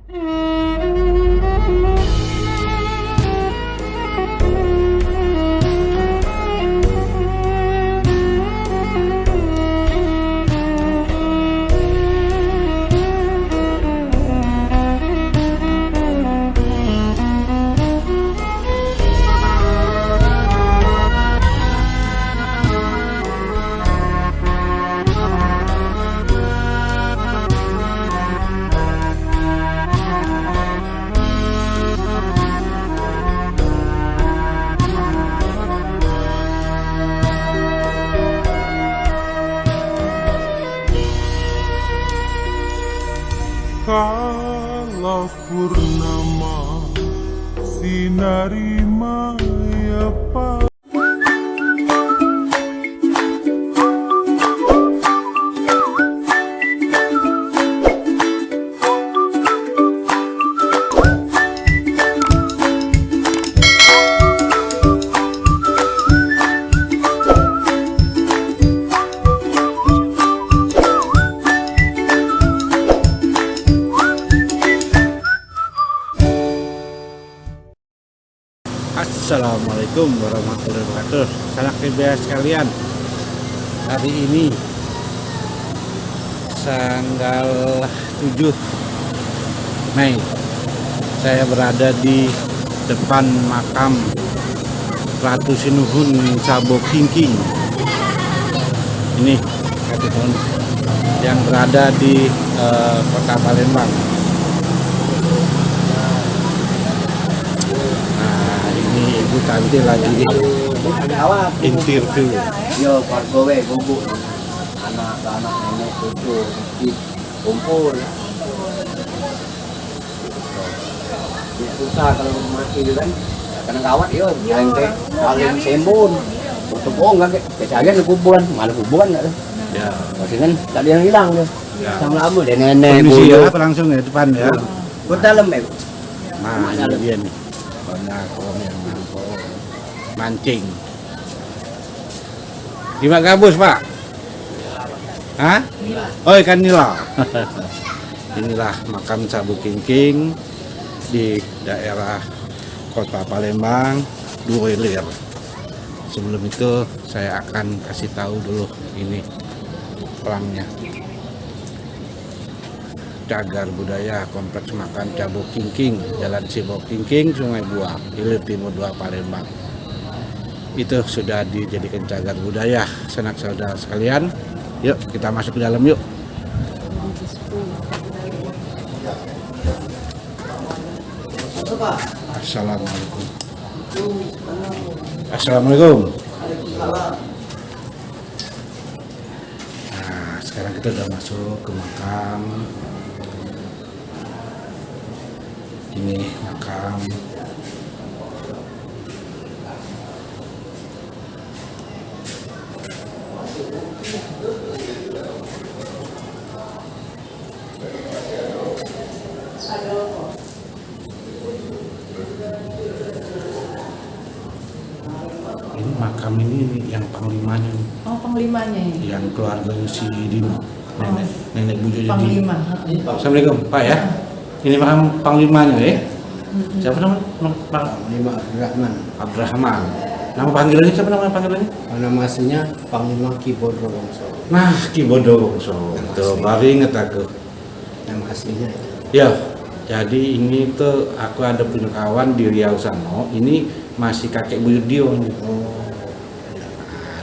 Kalau purnama sinari maya pa. Assalamualaikum warahmatullahi wabarakatuh. Sanak KBS sekalian, hari ini tanggal 7 Mei saya berada di depan makam Ratu Sinuhun Sabo Kingking. Ini Katipun yang berada di kota Palembang. Ibu Tanti lagi interview. Yo, parkowe kumpul anak-anak nenek cucu kumpul. Ya, susah kalau mati itu kan. Karena kawat yo, ente paling sembun. Untuk bohong kan kejadian kuburan, mana kuburan enggak tuh? Ya, Masih kan tadi yang hilang tuh. ya. Sama lama deh nenek Kondisi ya, buyut. langsung ya depan ya. Ke dalam ya. Nah, ini dia nih. Banyak orang yang mancing. Gimana gabus, Pak? Hah? Oh, ikan nila. Inilah makam Sabo Kingking di daerah kota Palembang, Durelir. Sebelum itu saya akan kasih tahu dulu ini pelangnya. Cagar Budaya Kompleks Makam Sabo Kingking, Jalan Sabo Kingking, Sungai Buah, Hilir Timur 2 Palembang. Itu sudah dijadikan cagar budaya. Sanak saudara sekalian, yuk kita masuk ke dalam yuk. Assalamualaikum. Assalamualaikum. Nah, sekarang kita udah masuk ke makam. Ini makam ini yang panglimanya nih. Oh, panglimanya ini. Yang keluarganya si Dino, nenek buyutnya Panglima. Assalamualaikum Pak ya. Ini makam panglimanya ya. Siapa nama Panglima Abdurrahman. Abdurrahman. Nama panggilannya siapa nama panggilannya? Nama aslinya Panglima Ki Bodro Wongso. Nah, Ki Bodro Wongso. Tuh, baru inget aku. Nama aslinya itu. Ya, jadi ini tuh aku ada punya kawan di Riau sana. Ini masih kakek buyut dia. Oh.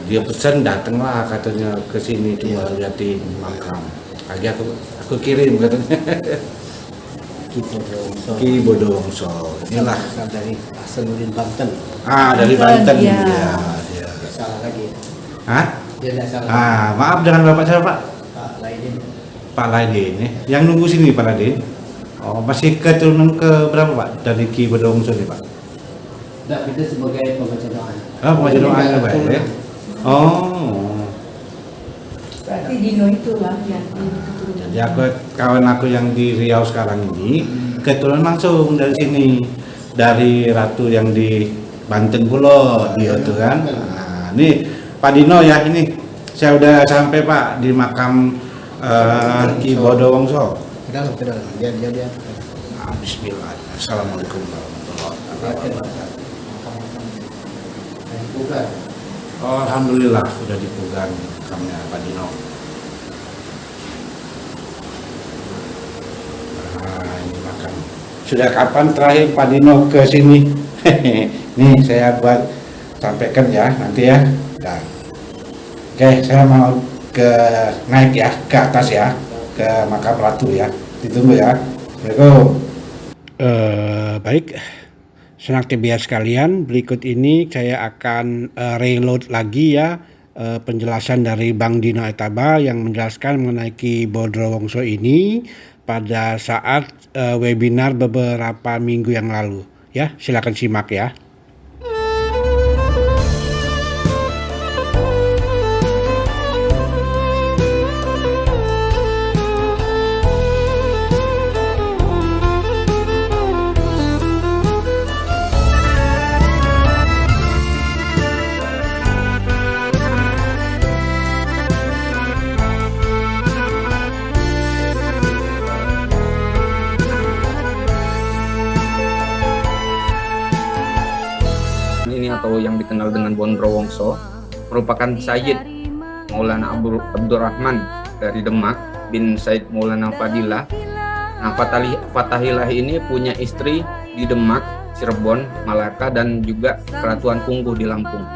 Dia pesan datanglah katanya ke sini cuma liatin makam. Lagi aku kirim katanya. Ki Bodro Wongso. Ki Bodro Wongso. Inilah Dari Hasanuddin Banten. dari Banten Iya. ya. Salah lagi. Hah? Dia tidak salah. Maaf dengan Bapak siapa, Pak? Pak Laidin. Pak Laidin ya. Yang nunggu sini Pak Laidin. Oh, masih keturunan ke berapa Pak? Dari Ki Bodro Wongso nih Pak? Enggak, kita sebagai pembaca doa. Oh, pembaca doanya Pak ya. Oh. Berarti Dino itulah yang keturunan. Jadi kawan aku yang di Riau sekarang ini keturunan langsung dari sini, dari ratu yang di Banten pulau dia tuh kan. Nah, ini Pak Dino ya, ini saya udah sampai Pak di makam Ki Bodro Wongso. Ke dalam. Dia. Nah, bismillah. Assalamualaikum warahmatullahi wabarakatuh. Oh, alhamdulillah sudah dipugar makamnya Pak Dino. Nah, ini makam. Sudah kapan terakhir Pak Dino ke sini? Nih saya buat sampaikan ya nanti ya. Nah. Oke, saya mau naik ya ke atas ya, ke makam ratu ya. Ditunggu ya. Assalamualaikum. Baik. Senang biar sekalian, berikut ini saya akan reload lagi ya penjelasan dari Bang Dino Etaba yang menjelaskan mengenai Ki Bodrowongso ini pada saat webinar beberapa minggu yang lalu. Ya, silakan simak ya. Atau yang dikenal dengan Bodrowongso merupakan Sayyid Maulana Abdurrahman dari Demak bin Said Maulana Fadilah. Nah, Fatahillah ini punya istri di Demak, Cirebon, Malaka, dan juga Keratuan Pungguh di Lampung,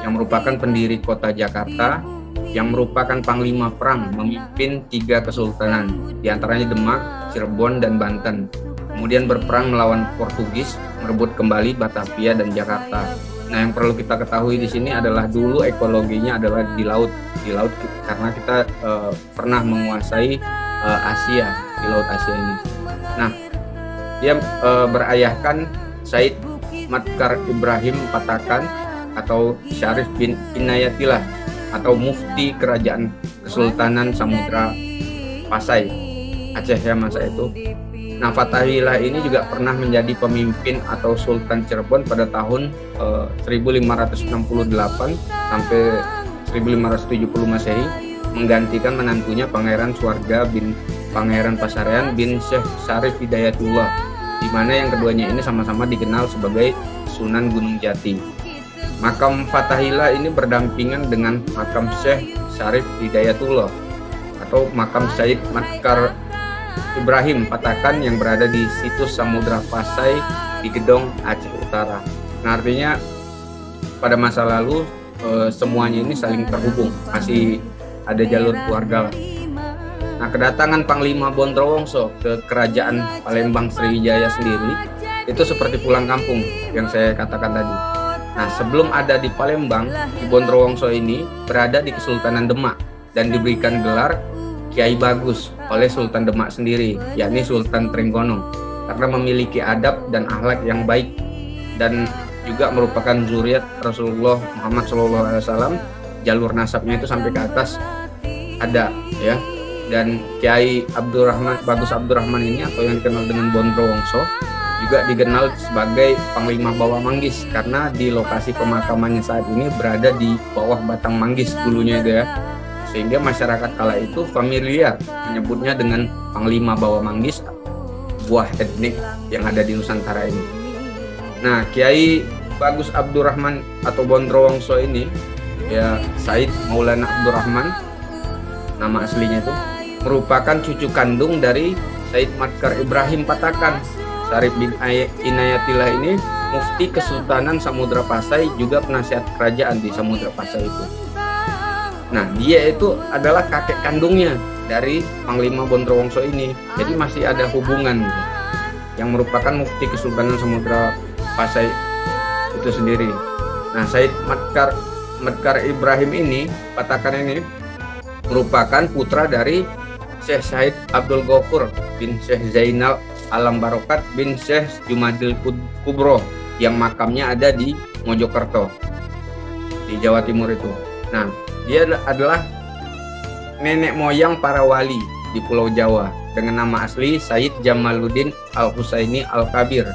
yang merupakan pendiri kota Jakarta, yang merupakan panglima perang memimpin 3 kesultanan, diantaranya Demak, Cirebon, dan Banten. Kemudian berperang melawan Portugis, merebut kembali Batavia dan Jakarta. Nah, yang perlu kita ketahui di sini adalah dulu ekologinya adalah di laut karena kita pernah menguasai Asia, di laut Asia ini. Nah, dia berayahkan Said Madkar Ibrahim Patakan atau Syarif bin Inayatillah atau Mufti Kerajaan Kesultanan Samudra Pasai, Aceh ya masa itu. Nah, Fatahillah ini juga pernah menjadi pemimpin atau Sultan Cirebon pada tahun 1568 sampai 1570 Masehi, menggantikan menantunya Pangeran Suarga bin Pangeran Pasarian bin Syekh Syarif Hidayatullah, di mana yang keduanya ini sama-sama dikenal sebagai Sunan Gunung Jati. Makam Fatahillah ini berdampingan dengan makam Syekh Syarif Hidayatullah atau makam Said Madkar Ibrahim Patakan yang berada di situs Samudra Pasai di Gedong, Aceh Utara. Nah, artinya pada masa lalu semuanya ini saling terhubung, masih ada jalur keluarga. Nah, kedatangan Panglima Bodrowongso ke Kerajaan Palembang Sriwijaya sendiri itu seperti pulang kampung yang saya katakan tadi. Nah, sebelum ada di Palembang, Ki Bodrowongso ini berada di Kesultanan Demak dan diberikan gelar Kiai Bagus oleh Sultan Demak sendiri, yakni Sultan Trenggono, karena memiliki adab dan akhlak yang baik dan juga merupakan zuriat Rasulullah Muhammad SAW. Jalur nasabnya itu sampai ke atas ada ya. Dan Kiai Bagus Abdurrahman ini atau yang dikenal dengan Bodrowongso juga dikenal sebagai Panglima Bawah Manggis karena di lokasi pemakamannya saat ini berada di bawah batang manggis dulunya itu ya. Sehingga masyarakat kala itu familiar menyebutnya dengan Panglima Bawah Manggis, buah etnik yang ada di Nusantara ini. Nah, Kiai Bagus Abdurrahman atau Bodrowongso ini ya Said Maulana Abdurrahman, nama aslinya itu, merupakan cucu kandung dari Said Madkar Ibrahim Patakan. Syarif bin Inayatillah ini Mufti Kesultanan Samudra Pasai, juga penasihat kerajaan di Samudra Pasai itu. Nah, dia itu adalah kakek kandungnya dari Panglima Bodrowongso ini. Jadi masih ada hubungan gitu, yang merupakan Mufti Kesultanan Samudra Pasai itu sendiri. Nah, Said Madkar Ibrahim ini, Patakan ini, merupakan putra dari Syekh Said Abdul Ghafur bin Syekh Zainal Alam Barokat bin Syekh Jumadil Kubro yang makamnya ada di Mojokerto di Jawa Timur itu. Nah, dia adalah nenek moyang para wali di Pulau Jawa dengan nama asli Said Jamaluddin Al-Husaini Al-Kabir.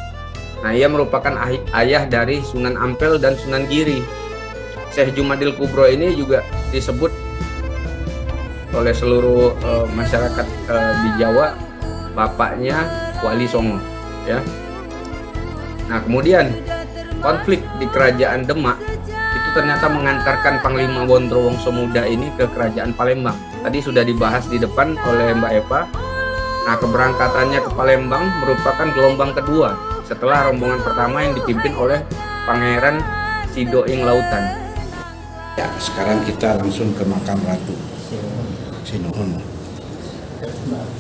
Nah, ia merupakan ayah dari Sunan Ampel dan Sunan Giri. Syekh Jumadil Kubro ini juga disebut oleh seluruh masyarakat di Jawa bapaknya Wali Songo, ya. Nah, kemudian konflik di Kerajaan Demak itu ternyata mengantarkan Panglima Gondrowongso Muda ini ke Kerajaan Palembang. Tadi sudah dibahas di depan oleh Mbak Eva. Nah, keberangkatannya ke Palembang merupakan gelombang kedua setelah rombongan pertama yang dipimpin oleh Pangeran Sidoing Lautan. Ya, sekarang kita langsung ke makam Ratu Sinuhun.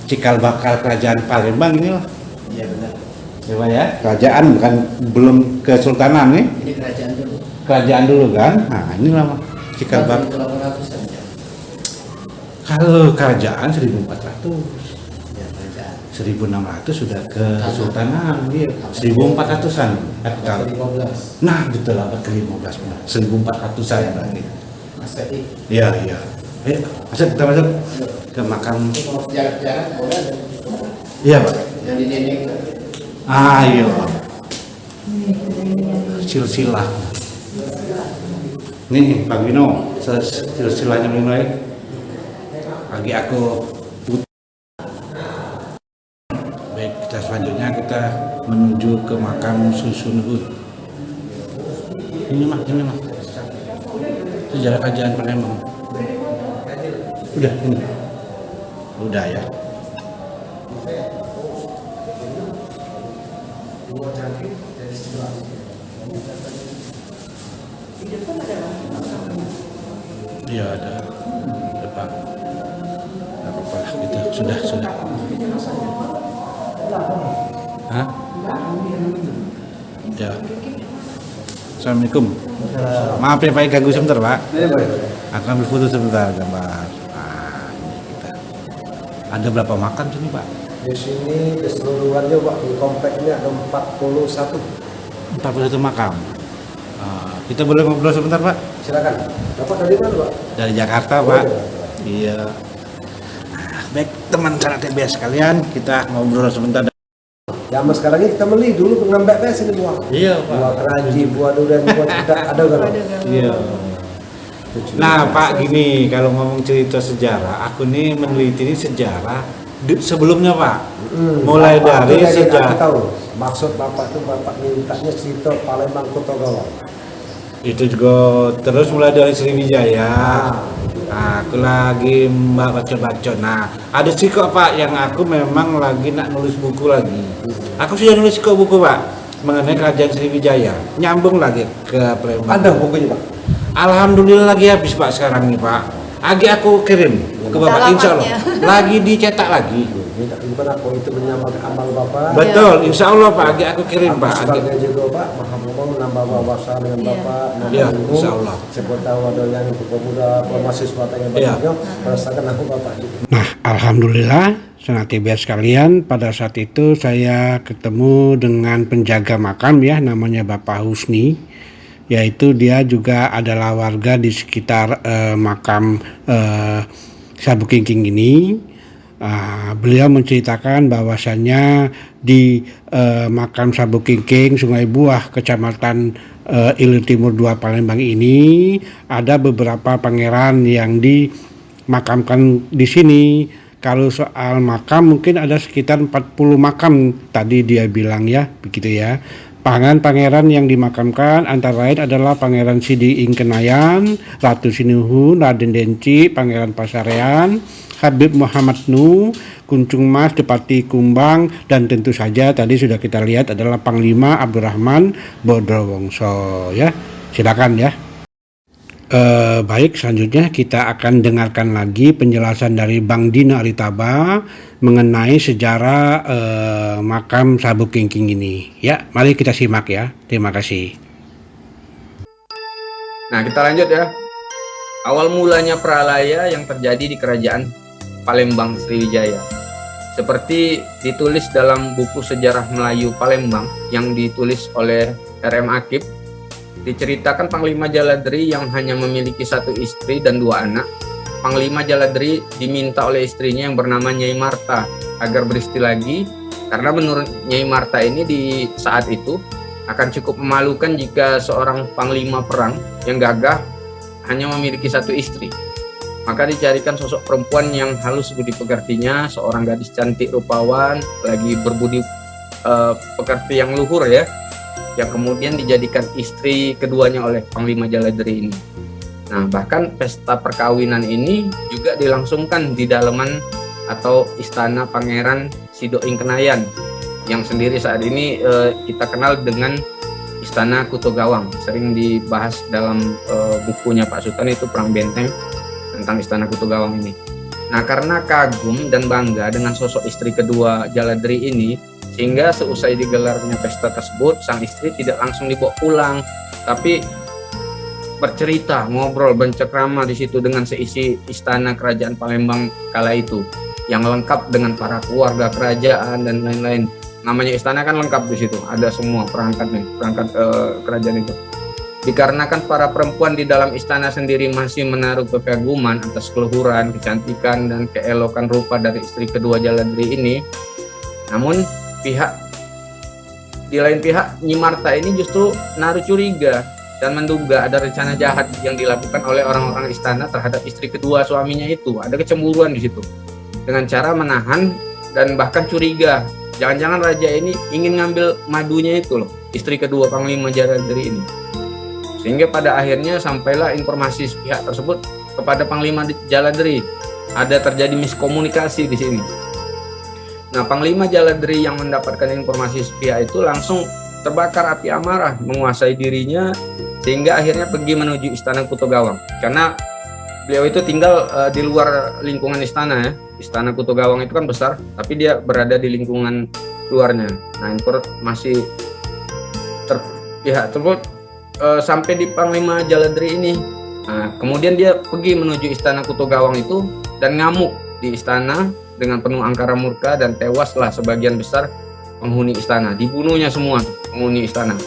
Cikal bakal kerajaan Palembang ini lah. Iya benar. Coba ya, kerajaan bukan belum kesultanan nih. Ini kerajaan dulu. Kerajaan dulu kan. Nah, inilah cikal bakal. 1800 saja. Kalau kerajaan 1400. Ya kerajaan. 1600 sudah ke kesultanan dia. 1400-an. Abad ke-15. Nah, betul abad ke-15 benar. 1400-an lagi. Masehi. Iya, iya. Masuk kita masuk ke makam. Kalau jarak-jarak boleh ada. Iya, Pak. Yang di dinding. Ayo. Silsilah. Nih, Pak Wino, silsilahnya Wino ya. Lagi aku baik, kita selanjutnya kita menuju ke makam Susunhun. Ini mah. Sejarah kerajaan Palembang. Udah ini. Udah ya. Iya ada depan. Nggak apa-apa lah kita sudah. Hah? Ya. Assalamualaikum. Maaf ya Pak, ganggu sebentar Pak. Akan ambil foto sebentar gambar. Nah, ini kita. Ada berapa makam sini Pak? Di sini keseluruhannya Pak, di kompleknya ada 41. 41 makam. Kita boleh ngobrol sebentar Pak? Silakan. Bapak dari mana Pak? Dari Jakarta Pak. Iya. Nah, baik teman cara TBS sekalian, kita ngobrol sebentar. Zaman sekarang ini kita beli dulu pengambil PS ini buah. Iya Pak. Buah keranji, buah durian, buah cedak ada kan? Iya. Nah Pak gini, kalau ngomong cerita sejarah, aku nih meneliti ini sejarah sebelumnya Pak. Mulai Bapak, dari aku sejarah. tahu. Maksud Bapak itu Bapak mintanya cerita Palembang Kota Gawang. Itu juga terus mulai dari Sriwijaya. Nah, aku lagi baca-baca. Nah, ada sih kok Pak yang aku memang lagi nak nulis buku lagi. Aku sudah nulis kok buku Pak mengenai kerajaan Sriwijaya. Nyambung lagi ke Palembang. Ada bukunya Pak? Alhamdulillah lagi habis Pak sekarang nih Pak. Lagi aku kirim ke Bapak Insya Allah. Lagi dicetak lagi. Minta gimana kok itu menyamakan amal Bapak? Betul, Insya Allah Pak. Lagi aku kirim Pak. Sebagai juga Pak, maha menambah wawasan dengan Bapak. Iya, Insya Allah. Siapa tahu ada yang pemuda, mahasiswa yang banyaknya merasakan aku Bapak juga. Nah, alhamdulillah, Sobat TBS sekalian, pada saat itu saya ketemu dengan penjaga makam ya, namanya Bapak Husni. Yaitu dia juga adalah warga di sekitar makam Sabukingking ini. Beliau menceritakan bahwasannya di makam Sabukingking Sungai Buah, Kecamatan Ilir Timur 2 Palembang ini ada beberapa pangeran yang dimakamkan di sini. Kalau soal makam mungkin ada sekitar 40 makam tadi dia bilang ya, begitu ya. Pangeran yang dimakamkan antara lain adalah Pangeran Sidiing Kenayan, Ratu Sinuhun, Raden Denci, Pangeran Pasarean, Habib Muhammad Nu, Kuncung Mas, Depati Kumbang, dan tentu saja tadi sudah kita lihat adalah Panglima Abdurrahman Bodrowongso ya. Silakan ya. Baik, selanjutnya kita akan dengarkan lagi penjelasan dari Bang Dina Aritaba mengenai sejarah makam Sabukingking ini. Ya, mari kita simak ya. Terima kasih. Nah, kita lanjut ya. Awal mulanya Pralaya yang terjadi di Kerajaan Palembang Sriwijaya. Seperti ditulis dalam buku Sejarah Melayu Palembang yang ditulis oleh R.M. Akib, diceritakan Panglima Jaladri yang hanya memiliki satu istri dan dua anak. Panglima Jaladri diminta oleh istrinya yang bernama Nyai Marta agar beristri lagi, karena menurut Nyai Marta ini di saat itu akan cukup memalukan jika seorang panglima perang yang gagah hanya memiliki satu istri. Maka dicarikan sosok perempuan yang halus budi pekertinya, seorang gadis cantik rupawan, lagi berbudi pekerti yang luhur ya, yang kemudian dijadikan istri keduanya oleh Panglima Jaladri ini. Nah, bahkan pesta perkawinan ini juga dilangsungkan di dalaman atau istana Pangeran Sidoing Kenayan, yang sendiri saat ini kita kenal dengan Istana Kuto Gawang. Sering dibahas dalam bukunya Pak Sultan itu Perang Benteng tentang Istana Kuto Gawang ini. Nah, karena kagum dan bangga dengan sosok istri kedua Jaladri ini, sehingga seusai digelarnya pesta tersebut, sang istri tidak langsung dibawa pulang, tapi bercerita, ngobrol, bercengkrama di situ dengan seisi istana kerajaan Palembang kala itu, yang lengkap dengan para keluarga kerajaan dan lain-lain. Namanya istana kan lengkap di situ, ada semua perangkat kerajaan itu. Dikarenakan para perempuan di dalam istana sendiri masih menaruh kekaguman atas keluhuran, kecantikan, dan keelokan rupa dari istri kedua Jaladri ini, namun di lain pihak Nyi Marta ini justru naruh curiga dan menduga ada rencana jahat yang dilakukan oleh orang-orang istana terhadap istri kedua suaminya itu. Ada kecemburuan di situ dengan cara menahan dan bahkan curiga, jangan-jangan raja ini ingin ngambil madunya itu loh, istri kedua Panglima Jaladri ini. Sehingga pada akhirnya sampailah informasi pihak tersebut kepada Panglima Jaladri. Ada terjadi miskomunikasi di sini. Nah, Panglima Jaladri yang mendapatkan informasi pihak itu langsung terbakar api amarah, menguasai dirinya, sehingga akhirnya pergi menuju Istana Kuto Gawang. Karena beliau itu tinggal di luar lingkungan istana ya. Istana Kuto Gawang itu kan besar, tapi dia berada di lingkungan luarnya. Nah, informasi pihak tersebut sampai di Panglima Jaladri ini. Nah, kemudian dia pergi menuju Istana Kuto Gawang itu dan ngamuk di istana dengan penuh angkara murka, dan tewaslah sebagian besar penghuni istana. Dibunuhnya semua penghuni istana.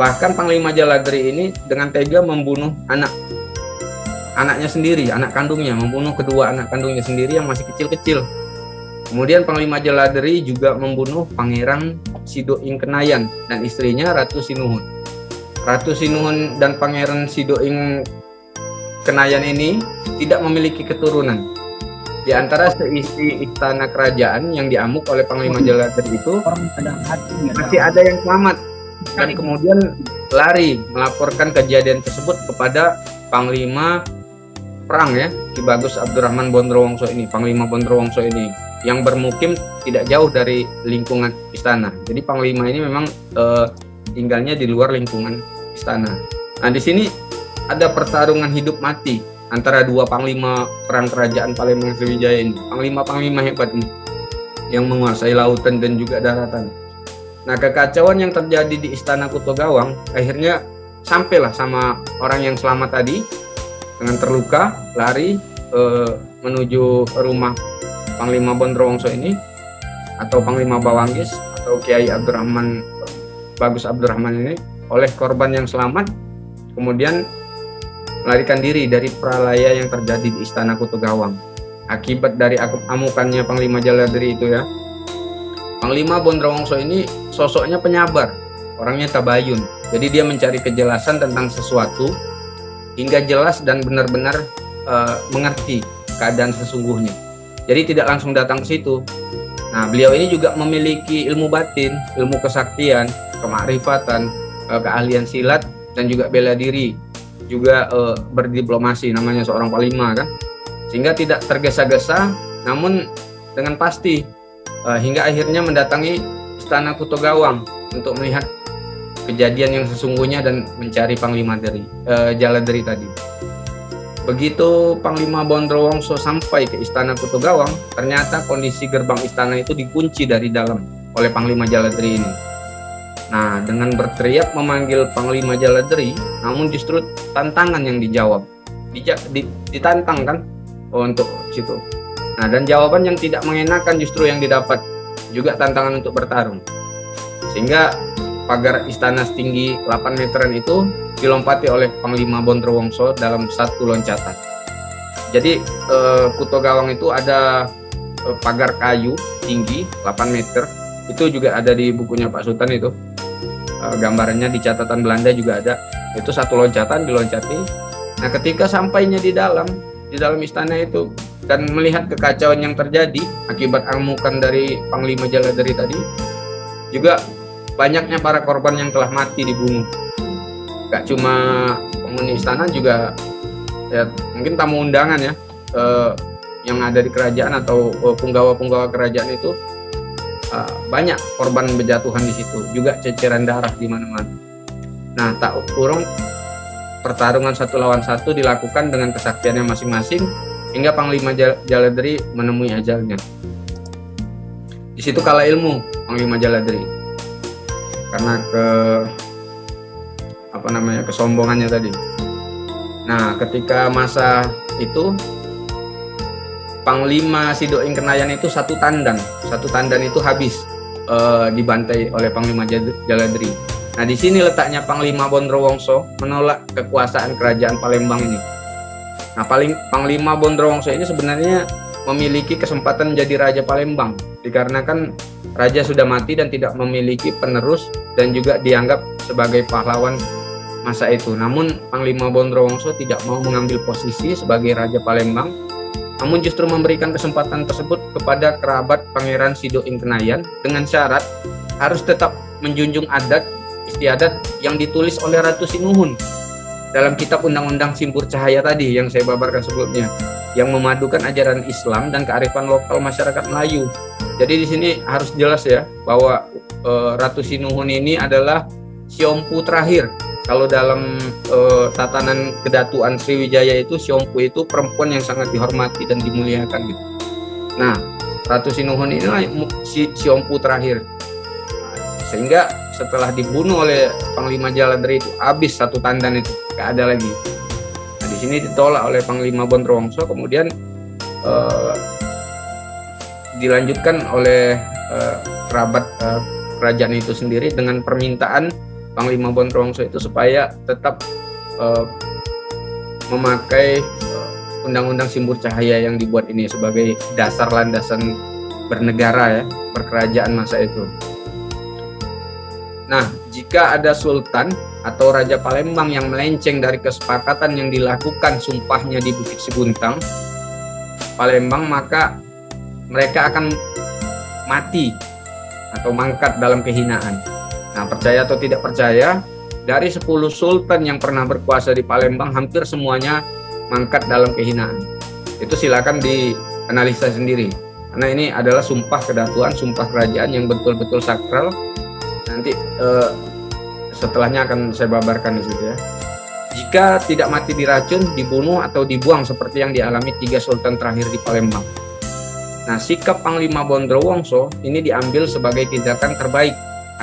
Bahkan Panglima Jaladri ini dengan tega membunuh anaknya sendiri, anak kandungnya, membunuh kedua anak kandungnya sendiri yang masih kecil-kecil. Kemudian Panglima Jaladri juga membunuh Pangeran Sidoing Kenayan dan istrinya Ratu Sinuhun. Ratu Sinuhun dan Pangeran Sidoing Kenayan ini tidak memiliki keturunan. Di antara seisi istana kerajaan yang diamuk oleh Panglima Jaladri itu masih ada yang selamat dan kemudian lari melaporkan kejadian tersebut kepada Panglima Perang ya, Ki Bagus Abdurrahman Bondrowongso ini, Panglima Bondrowongso ini, yang bermukim tidak jauh dari lingkungan istana. Jadi Panglima ini memang tinggalnya di luar lingkungan istana. Nah, di sini ada pertarungan hidup mati antara dua panglima perang kerajaan Palembang Sriwijaya ini, panglima hebat ini, yang menguasai lautan dan juga daratan. Nah, kekacauan yang terjadi di Istana Kuto Gawang akhirnya sampailah sama orang yang selamat tadi dengan terluka, lari menuju rumah Panglima Bondrowongso ini atau Panglima Bawanggis atau Kiai Abdurrahman Bagus Abdurrahman ini, oleh korban yang selamat kemudian melarikan diri dari pralaya yang terjadi di Istana Kuto Gawang akibat dari amukannya Panglima Jaladri itu ya. Panglima Bondrowongso ini sosoknya penyabar, orangnya tabayun, jadi dia mencari kejelasan tentang sesuatu hingga jelas dan benar-benar mengerti keadaan sesungguhnya, jadi tidak langsung datang ke situ. Nah, beliau ini juga memiliki ilmu batin, ilmu kesaktian, kemakrifatan, keahlian silat, dan juga bela diri, juga berdiplomasi, namanya seorang panglima kan, sehingga tidak tergesa-gesa namun dengan pasti hingga akhirnya mendatangi Istana Kuto Gawang untuk melihat kejadian yang sesungguhnya dan mencari Panglima Jaladri tadi. Begitu Panglima Bondrowongso sampai ke Istana Kuto Gawang, ternyata kondisi gerbang istana itu dikunci dari dalam oleh Panglima Jaladri ini. Nah, dengan berteriak memanggil Panglima Jaladri, namun justru tantangan yang dijawab. Ditantang kan untuk situ. Nah, dan jawaban yang tidak mengenakan justru yang didapat, juga tantangan untuk bertarung. Sehingga pagar istana setinggi 8 meteran itu dilompati oleh Panglima Bondrowongso dalam satu loncatan. Jadi Kuto Gawang itu ada pagar kayu tinggi 8 meter. Itu juga ada di bukunya Pak Sultan itu. Gambarannya di catatan Belanda juga ada. Itu satu loncatan diloncati. Nah, ketika sampainya di di dalam istana itu dan melihat kekacauan yang terjadi akibat amukan dari Panglima Jaladri tadi, juga banyaknya para korban yang telah mati dibunuh. Gak cuma penghuni istana, juga ya mungkin tamu undangan ya, yang ada di kerajaan atau punggawa-punggawa kerajaan itu, banyak korban berjatuhan di situ, juga ceceran darah di mana-mana. Nah, tak kurang pertarungan 1 lawan 1 dilakukan dengan kesaktiannya masing-masing hingga Panglima Jaladri menemui ajalnya. Di situ kalah ilmu Panglima Jaladri karena kesombongannya tadi. Nah, ketika masa itu Panglima Sido Ingkenayan itu satu tandan itu habis dibantai oleh Panglima Jaladri. Nah, di sini letaknya Panglima Bonrowongso menolak kekuasaan kerajaan Palembang ini. Nah, Panglima Bonrowongso ini sebenarnya memiliki kesempatan menjadi Raja Palembang, dikarenakan Raja sudah mati dan tidak memiliki penerus dan juga dianggap sebagai pahlawan masa itu. Namun Panglima Bonrowongso tidak mau mengambil posisi sebagai Raja Palembang, namun justru memberikan kesempatan tersebut kepada kerabat Pangeran Sido Ingkenayan dengan syarat harus tetap menjunjung adat istiadat yang ditulis oleh Ratu Sinuhun dalam kitab Undang-Undang Simpur Cahaya tadi yang saya babarkan sebelumnya, yang memadukan ajaran Islam dan kearifan lokal masyarakat Melayu. Jadi di sini harus jelas ya bahwa Ratu Sinuhun ini adalah Siompu terakhir. Kalau dalam tatanan kedatuan Sriwijaya itu, Siompu itu perempuan yang sangat dihormati dan dimuliakan gitu. Nah, Ratu Sinuhun inilah Siompu terakhir. Sehingga setelah dibunuh oleh Panglima Jaladri itu habis satu tandan itu, gak ada lagi. Nah, di sini ditolak oleh Panglima Bonrowongso, kemudian dilanjutkan oleh kerabat kerajaan itu sendiri dengan permintaan Panglima Bonrowongso itu supaya tetap memakai Undang-Undang Simpur Cahaya yang dibuat ini sebagai dasar landasan bernegara ya, berkerajaan masa itu. Nah, jika ada sultan atau Raja Palembang yang melenceng dari kesepakatan yang dilakukan sumpahnya di Bukit Siguntang, Palembang, maka mereka akan mati atau mangkat dalam kehinaan. Nah, percaya atau tidak percaya, dari 10 sultan yang pernah berkuasa di Palembang, hampir semuanya mangkat dalam kehinaan. Itu silakan dianalisa sendiri. Karena ini adalah sumpah kedatuan, sumpah kerajaan yang betul-betul sakral. Nanti setelahnya akan saya babarkan di situ ya. Jika tidak mati diracun, dibunuh atau dibuang seperti yang dialami 3 sultan terakhir di Palembang. Nah, sikap Panglima Bonrowongso ini diambil sebagai tindakan terbaik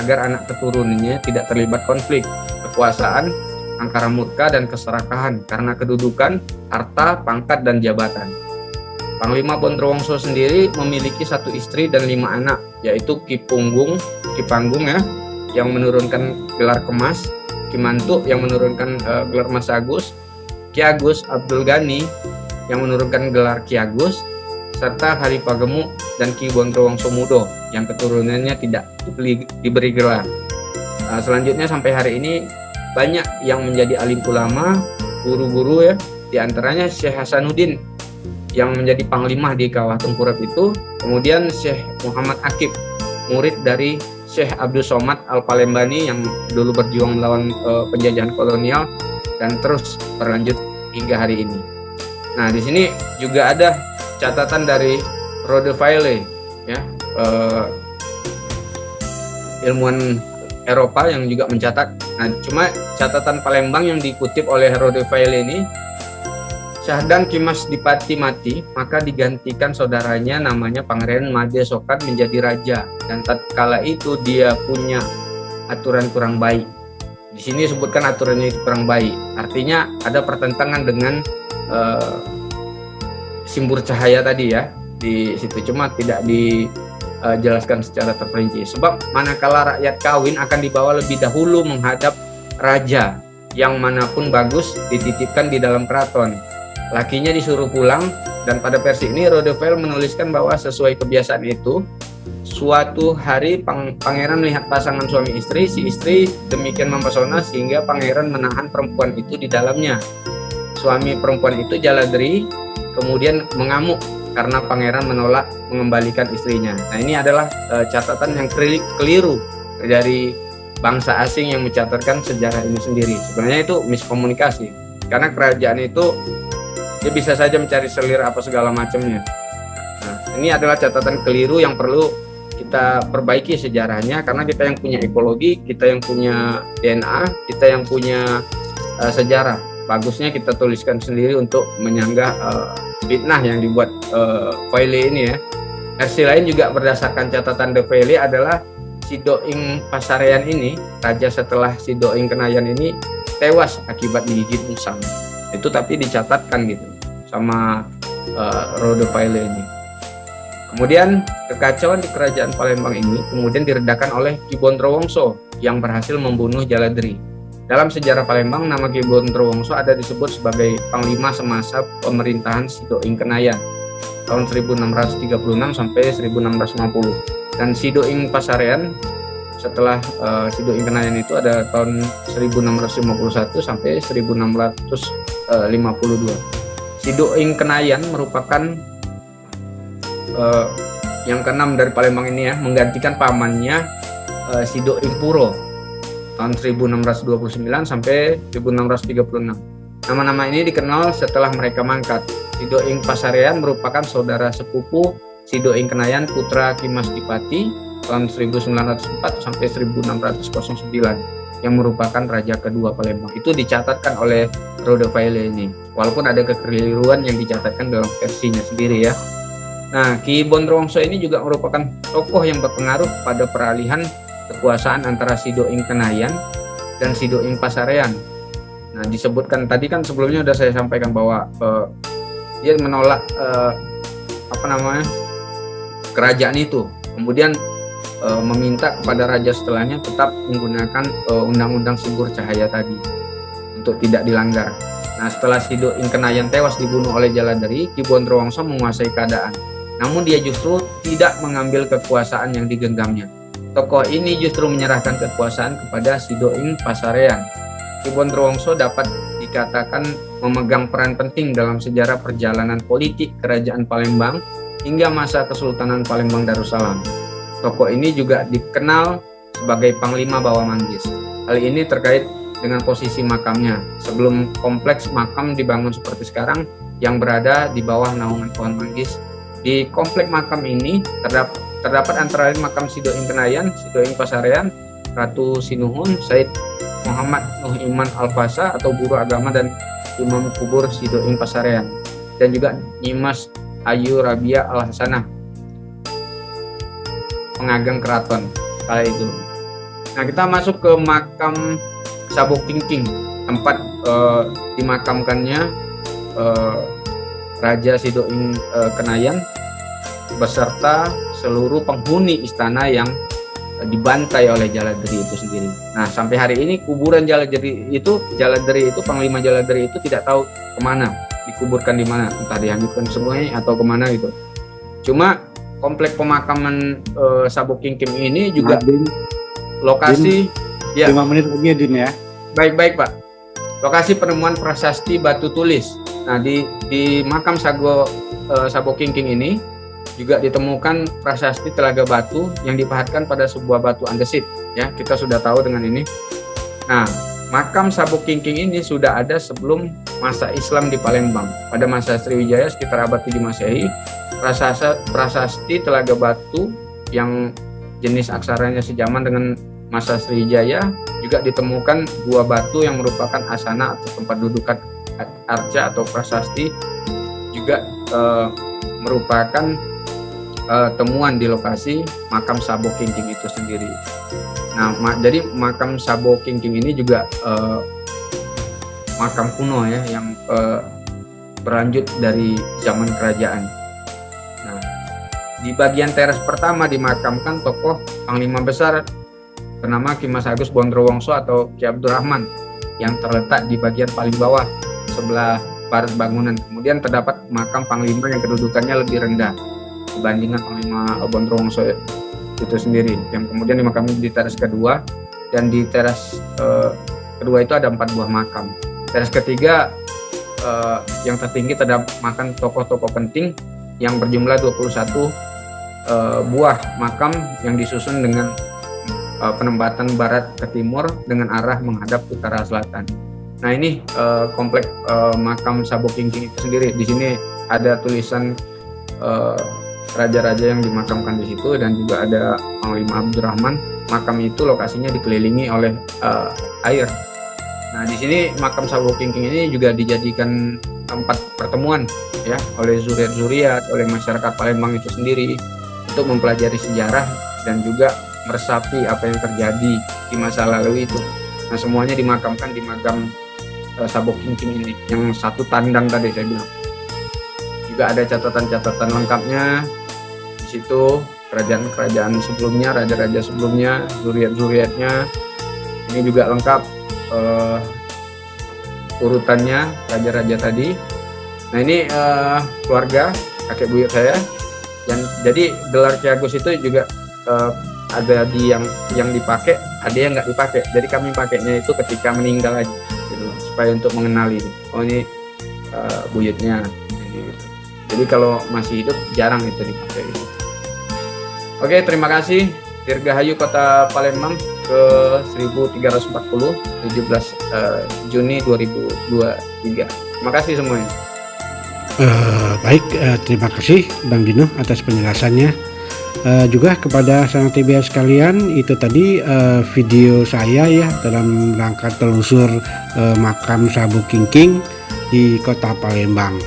agar anak keturunannya tidak terlibat konflik kekuasaan, angkara murka dan keserakahan karena kedudukan, harta, pangkat dan jabatan. Panglima Bonrowongso sendiri memiliki 1 istri dan 5 anak, yaitu Ki Panggung ya, yang menurunkan gelar Kemas, Ki Mantuk yang menurunkan gelar Mas Agus, Ki Agus Abdul Ghani yang menurunkan gelar Ki Agus, serta Hari Pagemuk dan Ki Bonrowongso Mudo yang keturunannya tidak diberi gelar. Selanjutnya sampai hari ini banyak yang menjadi alim ulama, guru-guru ya, diantaranya Syekh Hasanuddin yang menjadi panglima di Kawah Tengkurap itu, kemudian Syekh Muhammad Akib, murid dari Syekh Abdul Somad Al-Palembani yang dulu berjuang melawan penjajahan kolonial dan terus berlanjut hingga hari ini. Nah, di sini juga ada catatan dari Rodevaile ya, ilmuwan Eropa yang juga mencatat. Nah, cuma catatan Palembang yang dikutip oleh Rodevaile ini, Syahdan Kimas Dipati mati, maka digantikan saudaranya namanya Pangeran Made Sokat menjadi raja, dan tatkala itu dia punya aturan kurang baik. Di sini disebutkan aturannya itu kurang baik, artinya ada pertentangan dengan Simpur Cahaya tadi ya di situ, cuma tidak dijelaskan secara terperinci. Sebab manakala rakyat kawin akan dibawa lebih dahulu menghadap raja, yang manapun bagus dititipkan di dalam keraton. Lakinya disuruh pulang, dan pada versi ini Rodevaile menuliskan bahwa sesuai kebiasaan itu, suatu hari pangeran melihat pasangan suami istri, si istri demikian mempesona sehingga pangeran menahan perempuan itu di dalamnya. suami perempuan itu Jaladri kemudian mengamuk karena pangeran menolak mengembalikan istrinya. Nah, ini adalah catatan yang keliru dari bangsa asing yang mencatatkan sejarah ini sendiri. Sebenarnya itu miskomunikasi, karena kerajaan itu dia bisa saja mencari selir apa segala macamnya. Nah, ini adalah catatan keliru yang perlu kita perbaiki sejarahnya, karena kita yang punya ekologi, kita yang punya DNA, kita yang punya sejarah. Bagusnya kita tuliskan sendiri untuk menyanggah fitnah yang dibuat Vailé ini ya. Versi lain juga berdasarkan catatan De Vailé adalah Sidoing Pasarean ini, raja setelah Sidoing Kenayan ini tewas akibat digigit musang. Itu tapi dicatatkan gitu sama Rode Vailé ini. Kemudian kekacauan di kerajaan Palembang ini kemudian diredakan oleh Ki Bondrowongso yang berhasil membunuh Jaladri. Dalam sejarah Palembang, nama Ki Bondrowongso ada disebut sebagai panglima semasa pemerintahan Sidoing Kenayan tahun 1636 sampai 1650. Dan Sidoing Pasarean setelah Sidoing Kenayan itu ada tahun 1651 sampai 1652. Sidoing Kenayan merupakan yang keenam dari Palembang ini ya, menggantikan pamannya Sidoing Puro tahun 1629 sampai 1636. Nama-nama ini dikenal setelah mereka mangkat. Sidoing Pasarean merupakan saudara sepupu Sidoing Kenayan putra Ki Mas Dipati tahun 1904 sampai 1609 yang merupakan raja kedua Palembang. Itu dicatatkan oleh Rode Vailé ini. Walaupun ada kekeliruan yang dicatatkan dalam versinya sendiri ya. Nah, Ki Bondrowongso ini juga merupakan tokoh yang berpengaruh pada peralihan kekuasaan antara Sidoing Kenayan dan Sidoing Pasarean. Nah, disebutkan tadi kan sebelumnya sudah saya sampaikan bahwa dia menolak kerajaan itu, kemudian meminta kepada raja setelahnya tetap menggunakan undang-undang Sumber Cahaya tadi untuk tidak dilanggar. Nah, setelah Sidoing Kenayan tewas dibunuh oleh Jaladri, Ki Bondrowongso menguasai keadaan. Namun dia justru tidak mengambil kekuasaan yang digenggamnya. Tokoh ini justru menyerahkan kekuasaan kepada Sidoing Pasarean. Ki Bondrowongso dapat dikatakan memegang peran penting dalam sejarah perjalanan politik Kerajaan Palembang hingga masa Kesultanan Palembang Darussalam. Tokoh ini juga dikenal sebagai Panglima Bawah Manggis. Hal ini terkait dengan posisi makamnya. Sebelum kompleks makam dibangun seperti sekarang yang berada di bawah naungan pohon manggis. Di komplek makam ini terdapat antara lain makam Sidoing Kenayan, Sidoing Pasarean, Ratu Sinuhun, Said Muhammad Nuh Iman Al-Fasa atau guru agama dan imam kubur Sidoing Pasarean, dan juga Nyimas Ayu Rabia Al-Hasanah, pengageng keraton kala itu. Nah, kita masuk ke makam Sabuk Kingking, tempat dimakamkannya Raja Sidoing Kenayan beserta seluruh penghuni istana yang dibantai oleh Jaladri itu sendiri. Nah, sampai hari ini kuburan Jaladri itu Panglima Jaladri itu tidak tahu kemana, dikuburkan di mana, entah dihanyutkan semuanya atau kemana gitu. Cuma komplek pemakaman Sabuk Kingking ini juga lokasi ya. 5 menit lagi ya, Din ya. Baik Pak. Lokasi penemuan prasasti batu tulis. Nah, di makam Sabuk Kingking ini juga ditemukan prasasti telaga batu yang dipahatkan pada sebuah batu andesit. Ya, kita sudah tahu dengan ini. Nah, makam Sabuk Kingking ini sudah ada sebelum masa Islam di Palembang. Pada masa Sriwijaya sekitar abad 7 Masehi, prasasti telaga batu yang jenis aksaranya sejaman dengan masa Sriwijaya juga ditemukan dua batu yang merupakan asana atau tempat dudukan arca atau prasasti, juga merupakan temuan di lokasi makam Sabuk Kingking itu sendiri. Nah, jadi makam Sabuk Kingking ini juga makam kuno ya, yang berlanjut dari zaman kerajaan. Nah, di bagian teras pertama dimakamkan tokoh Panglima Besar bernama Ki Mas Agus Bondrowongso atau Ki Abdurrahman yang terletak di bagian paling bawah sebelah barat bangunan. Kemudian terdapat makam Panglima yang kedudukannya lebih rendah dibandingkan Panglima Bondrowongso itu sendiri, yang kemudian dimakami di teras kedua, dan di teras kedua itu ada 4 buah makam. Teras ketiga yang tertinggi terdapat makan tokoh-tokoh penting yang berjumlah 21 buah makam yang disusun dengan penempatan barat ke timur dengan arah menghadap utara selatan. Nah ini kompleks makam Sabuk Kingking itu sendiri. Di sini ada tulisan raja-raja yang dimakamkan di situ dan juga ada Panglima Abdurrahman. Makam itu lokasinya dikelilingi oleh air. Nah di sini makam Sabuk Kingking ini juga dijadikan tempat pertemuan ya oleh zuriat-zuriat, oleh masyarakat Palembang itu sendiri untuk mempelajari sejarah dan juga meresapi apa yang terjadi di masa lalu itu. Nah semuanya dimakamkan di makam Sabuk Kingking ini yang satu tandang tadi saya bilang. Juga ada catatan-catatan lengkapnya di situ, kerajaan-kerajaan sebelumnya, raja-raja sebelumnya, zuriat-zuriatnya. Ini juga lengkap urutannya raja-raja tadi. Nah ini keluarga kakek buyut saya. Jadi gelar Ki Agus itu juga ada di yang dipakai, ada yang nggak dipakai. Jadi kami pakainya itu ketika meninggal aja, gitu, supaya untuk mengenali. Oh ini buyutnya. Gitu. Jadi kalau masih hidup jarang itu dipakai. Gitu. Oke, terima kasih. Dirgahayu Kota Palembang ke 1340, 17 Juni 2023. Terima kasih semuanya. Baik, terima kasih Bang Dino atas penjelasannya. Juga kepada sanak TBS sekalian, itu tadi video saya ya dalam rangka telusur makam Sabuk Kingking di Kota Palembang.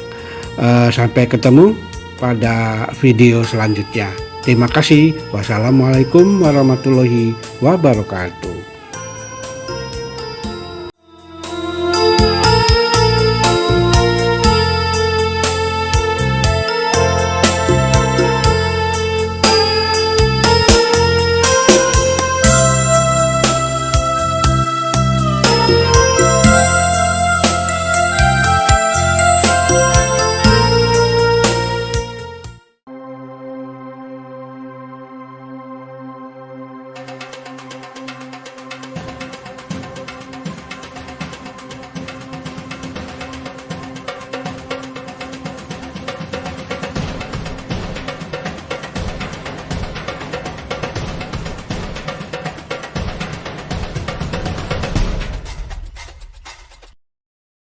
Sampai ketemu pada video selanjutnya. Terima kasih. Wassalamualaikum warahmatullahi wabarakatuh.